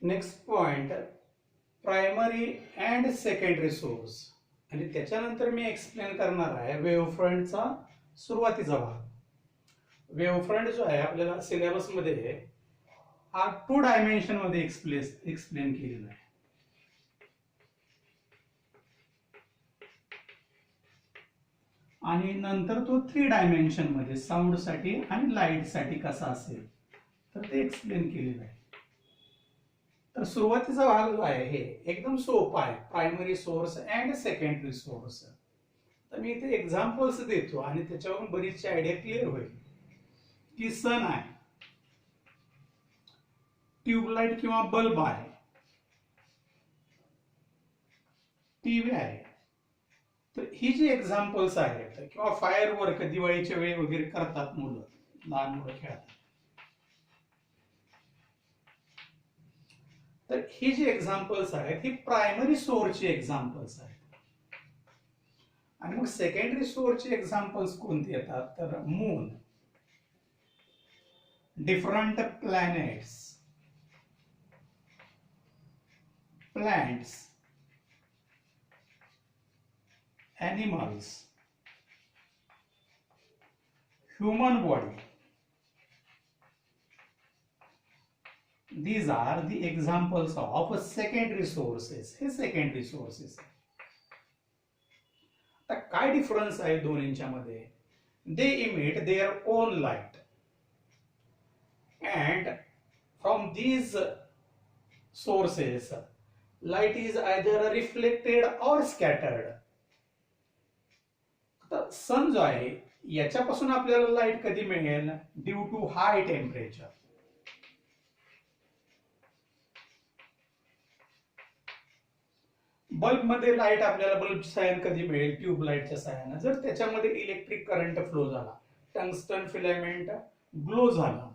Next point, primary and secondary source. आणि त्याच्यानंतर मी explain करणार आहे वेव्हफ्रंटचा सुरुवातीचा भाग. वेव्हफ्रंट जो आहे आपल्याला सिलेबसमध्ये हा 2 डायमेन्शन मध्ये एक्सप्लेन केलेला आहे. आणि नंतर तो 3 डायमेन्शन मध्ये साऊंड साठी आणि लाईट साठी कसा असेल तर ते एक्सप्लेन केलेलं आहे. तर सुरुवातीचा भाग जो आहे हे एकदम सोपा आहे, primary source and secondary source. तर मी इथे एक्झाम्पल्स देतो आणि त्याच्यावरून बरीचशी आयडिया क्लिअर होईल. की सन आहे, ट्यूबलाइट किंवा बल्ब आहे, टीव्ही आहे. तर ही जी एक्झाम्पल्स आहेत किंवा फायर वर्क दिवाळीच्या वेळी वगैरे करतात मुलं, लहान मुलं खेळतात. तर ही जी एक्झाम्पल्स आहेत ही प्रायमरी सोर्सची एक्झाम्पल्स आहेत. आणि मग सेकंडरी सोर्सचे एक्झाम्पल्स कोणते येतात तर moon, different planets, plants, animals, human body. These are the examples of secondary sources. हे secondary sources. आता काय डिफरन्स आहे दोन्हींच्यामध्ये? They emit their own light and from these sources light is either reflected or scattered. सन जो आहे याच्यापासून आपल्याला light कधी मिळेल? Due to high temperature. Bulb मध्ये लाईट आपल्याला बल्बची साहाय्याने कधी मिळेल? ट्यूब लाईटच्या साहाय्याने. जर त्याच्यामध्ये इलेक्ट्रिक करंट फ्लो झाला, टंगस्टन फिलामेंट ग्लो झाला,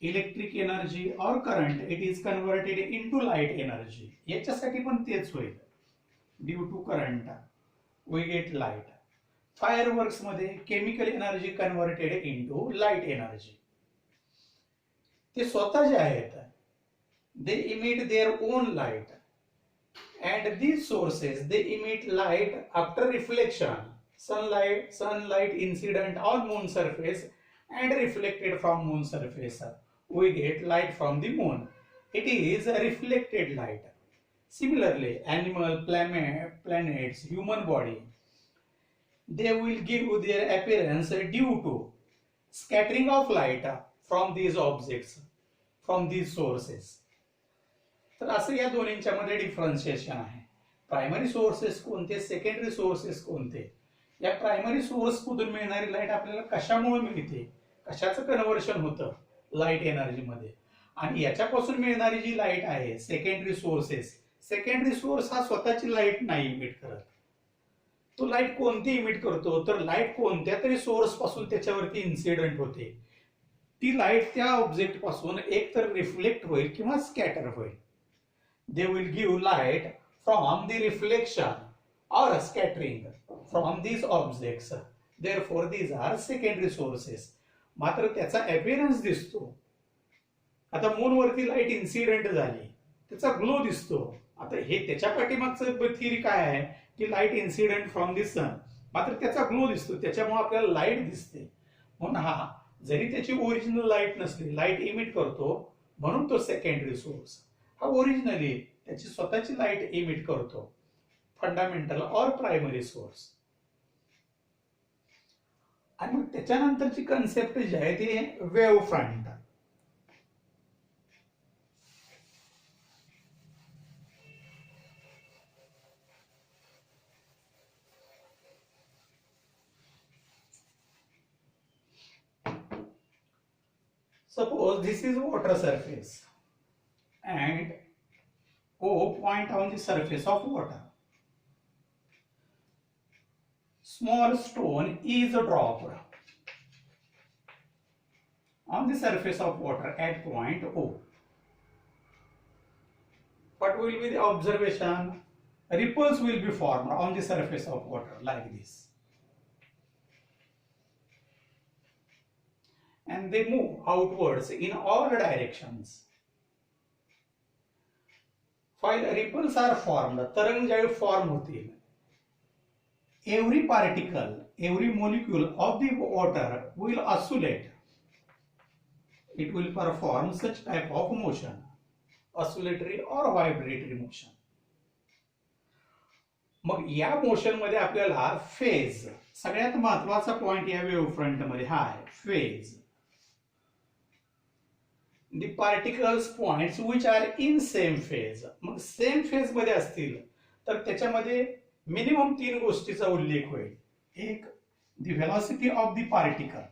electric energy or current it is converted into light energy. याच्यासाठी पण तेच होईल. Due to current we get light. Fireworks मध्ये chemical energy converted into light energy. ते स्वतः जे आहेत they emit their own light and these sources they emit light after reflection. sunlight incident on moon surface and reflected from moon surface. We get light from the moon. It is a reflected light. Similarly, animal, planets, human body, they will give their appearance due to scattering of light from these objects, from these sources. तर असं या दोन्हींच्या मध्ये differentiation आहे. Primary sources कोणते, secondary sources कोणते. या primary source मधून मिळणारी लाईट आपल्याला कशामुळे मिळते, कशाचं कन्व्हर्शन होतं लाईट एनर्जी मध्ये. आणि याच्यापासून मिळणारी जी लाईट आहे सेकंडरी सोर्सेस, सेकंडरी सोर्स हा स्वतःची लाईट नाही इमिट करत. तो लाईट कोणती इमिट करतो तर लाईट कोणत्या तरी सोर्स पासून त्याच्यावरती इन्सिडेंट होते. ती लाईट त्या ऑब्जेक्ट पासून एक तर रिफ्लेक्ट होईल किंवा स्कॅटर होईल. They will give light from the reflection or scattering from these objects. Therefore these are secondary sources. मात्र त्याचा अपीअरन्स दिसतो. आता मून वरती लाईट इन्सिडेंट झाली, त्याचा ग्लो दिसतो. आता हे त्याच्या पाठीमागचं थिअरी काय आहे की लाईट इन्सिडेंट फ्रॉम द सन, मात्र त्याचा ग्लो दिसतो, त्याच्यामुळे आपल्याला लाईट दिसते. म्हणून हा जरी त्याची ओरिजिनल लाईट नसली, लाईट इमिट करतो, म्हणून तो सेकंडरी सोर्स. हा ओरिजिनली त्याची स्वतःची लाईट इमिट करतो, फंडामेंटल और प्रायमरी सोर्स. आणि मग त्याच्यानंतरची कन्सेप्ट जी आहे ती wave front. Suppose this is water surface and O point on the surface of water. Small stone is dropped on the surface of water at point O. What will be the observation? Ripples will be formed on the surface of water like this. and they move outwards in all directions. While ripples are formed, तरंग ज्यावेळी form होतील, every particle, every molecule of the water will oscillate. It will perform such type of motion, oscillatory or vibratory motion. मग या motion मध्ये आपल्याला phase, सगळ्यात महत्वाचा point या wave front मध्ये हा आहे phase. The particles points which are in same phase. मग सेम फेज मध्ये असतील तर त्याच्यामध्ये मिनिमम 3 गोष्टीचा उल्लेख होईल. एक, the velocity of the particle.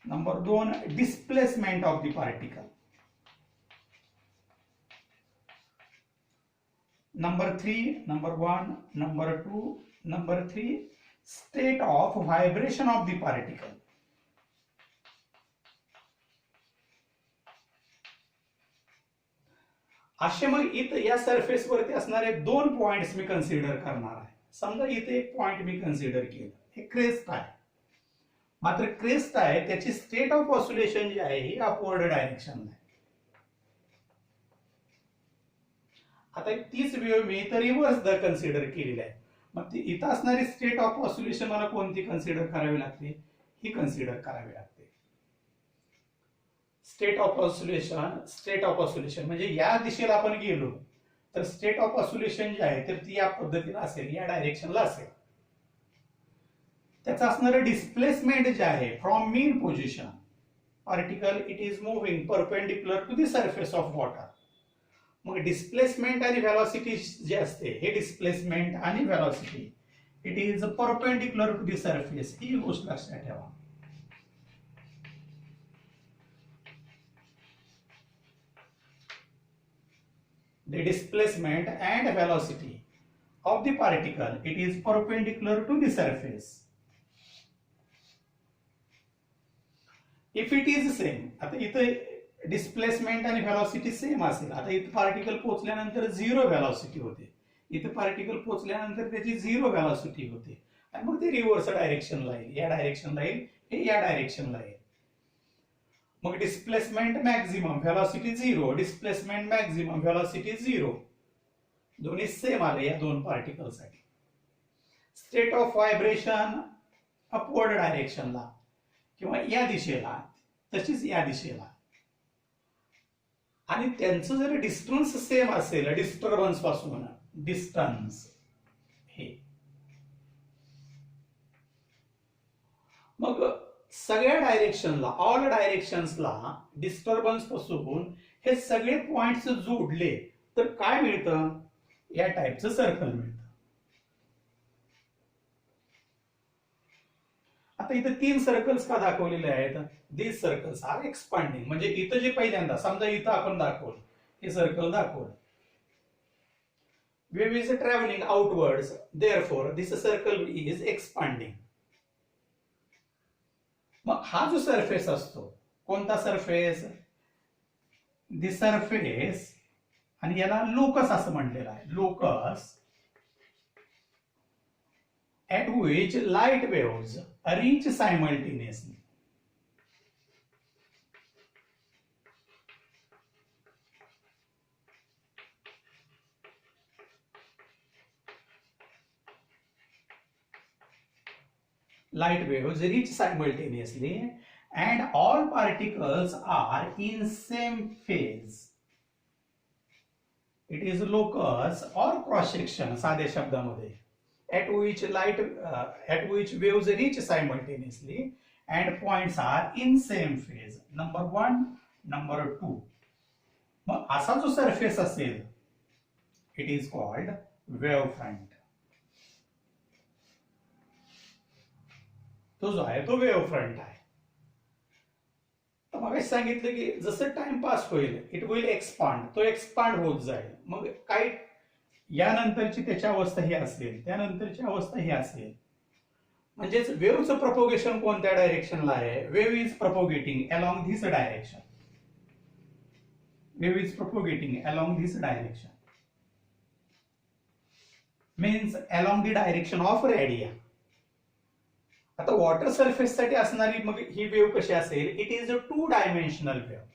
Number 2, displacement of the particle. Number 3, number 1, number 2, number 3, state of vibration of the particle. असे मग इथं या सरफेस वरती असणारे 2 पॉइंट्स मी कन्सिडर करणार आहे. समजा इथे एक पॉइंट मी कन्सिडर केलं, हे क्रेस्ट आहे. मात्र क्रेस्ट आहे त्याची स्टेट ऑफ ऑसिलेशन जी आहे ही अपवर्ड डायरेक्शन आहे. आता तीच वेव्ह मी इथं रिव्हर्स कन्सिडर केलेली आहे. मग ती इथं असणारी स्टेट ऑफ ऑसिलेशन मला कोणती कन्सिडर करावी लागते, ही कन्सिडर करावी लागते. स्टेट ऑफ ऑसिलेशन म्हणजे या दिशेला आपण गेलो तर स्टेट ऑफ ऑसिलेशन जी आहे तर ती या पद्धतीने असेल, या डायरेक्शनला असेल. त्याचं असणारं डिस्प्लेसमेंट जे आहे from mean position, particle it is moving perpendicular to the surface of water. मग डिस्प्लेसमेंट आणि व्हेलॉसिटी जे असते, हे डिस्प्लेसमेंट आणि velocity it is perpendicular to the surface, ही गोष्ट लक्षात ठेवा. The displacement and velocity of the particle it is perpendicular to the surface. If it is same, आता इथं डिस्प्लेसमेंट आणि व्हेलॉसिटी सेम असेल, आता इथं पार्टिकल पोहोचल्यानंतर 0 व्हेलॉसिटी होते, इथं पार्टिकल पोहोचल्यानंतर त्याची 0 व्हेलॉसिटी होते आणि मग ते रिव्हर्स डायरेक्शनला येईल, या डायरेक्शनला येईल, हे या डायरेक्शनला येईल. मग displacement maximum, velocity 0, displacement maximum, velocity 0, दोन्ही सेम आले या 2 पार्टिकलसाठी. स्टेट ऑफ व्हायब्रेशन अपवर्ड डायरेक्शनला किंवा या दिशेला, तशीच या दिशेला. आणि त्यांचं जर डिस्टन्स सेम असेल डिस्टर्बन्स पासून, डिस्टन्स हे, मग सगळ्या डायरेक्शनला, ऑल डायरेक्शन्सला डिस्टर्बन्स पासून हे सगळे पॉइंट्स जोडले तर काय मिळतं, या टाइपचं सर्कल मिळतं. आता इथं 3 सर्कल्स का दाखवलेले आहेत, दीज सर्कल्स आर एक्सपांडिंग. म्हणजे इथं जे पहिल्यांदा समजा इथं आपण दाखवलं, हे सर्कल दाखवलं, wave is travelling outwards, therefore this circle is expanding. मग हा जो सरफेस असतो, कोणता सरफेस, द सरफेस, आणि याला लोकस असं म्हटलेलं आहे, locus at which light waves reach simultaneously. Light waves reach simultaneously and all particles are in same phase. It is locus or cross section साध्या शब्दामध्ये, at which waves reach simultaneously and points are in same phase. Number 1, number 2. मग असा जो surface असेल it is called wave front. तो जो आहे तो वेव्ह फ्रंट आहे. तर मग सांगितलं की जसं टाइम पास होईल इट विल एक्सपांड, तो एक्सपांड होत जाईल. मग काय यानंतरची त्याची अवस्था ही असेल, त्यानंतरची अवस्था ही असेल. म्हणजेच वेव्हचं प्रपोगेशन कोणत्या डायरेक्शनला आहे, wave is propagating along this direction, wave is propagating along this direction means along the direction of radii. आता वॉटर सरफेस साठी असणारी मग ही वेव्ह कशी असेल, it is a 2 dimensional wave.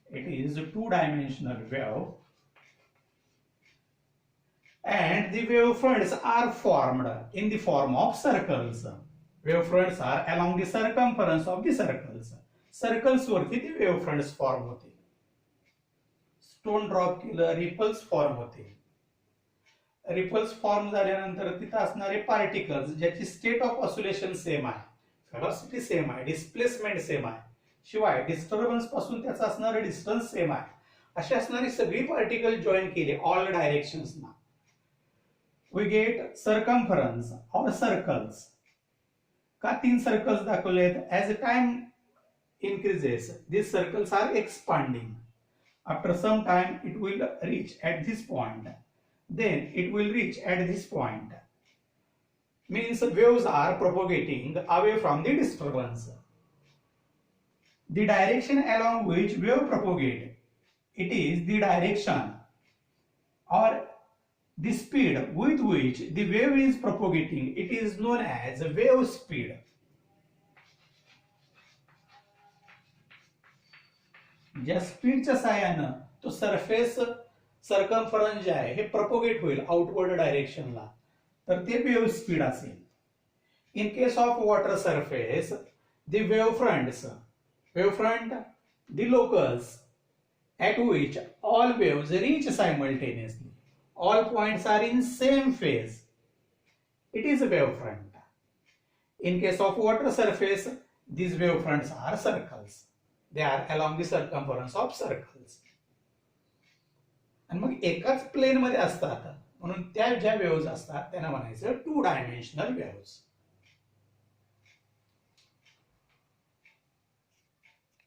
It is a 2 dimensional wave, and the wave fronts are formed in the form of circles. Wave fronts are along the circumference of the circles. Circles वरती ते wave fronts form होते. Stone drop केलं, ripples form होते. Ripples form झाल्यानंतर तिथं असणारे particles ज्याची state of oscillation same आहे, व्हेलॉसिटी सेम आहे, डिस्प्लेसमेंट सेम आहे, शिवाय डिस्टर्बन्स पासून त्याचा असणारा डिस्टन्स सेम आहे, अशी असणारी सगळी पार्टिकल जॉईन केले ऑल डायरेक्शन्सना, we get circumference or circles. का 3 सर्कल्स दाखवलेत? As a time increases, these circles are expanding. After some time it will reach at this point, then it will reach at this point. Means waves are propagating away from the disturbance. The direction along which wave propagate, it is the direction or the speed with which the wave is propagating, it is known as wave speed. ज्या स्पीडच्या साह्यानं तो surface circumference जे आहे हे propagate होईल outward डायरेक्शनला, तर ते wave speed असेल. In case of water surface, the wave front the locals at which all waves reach simultaneously, all points are in same phase, it is a wave front. In case of water surface, these wave fronts are circles. They are along the circumference of circles. आणि मग एकाच plain मध्ये असतात म्हणून त्या ज्या waves असतात त्यांना म्हणायचं 2 डायमेन्शनल वेव्हज.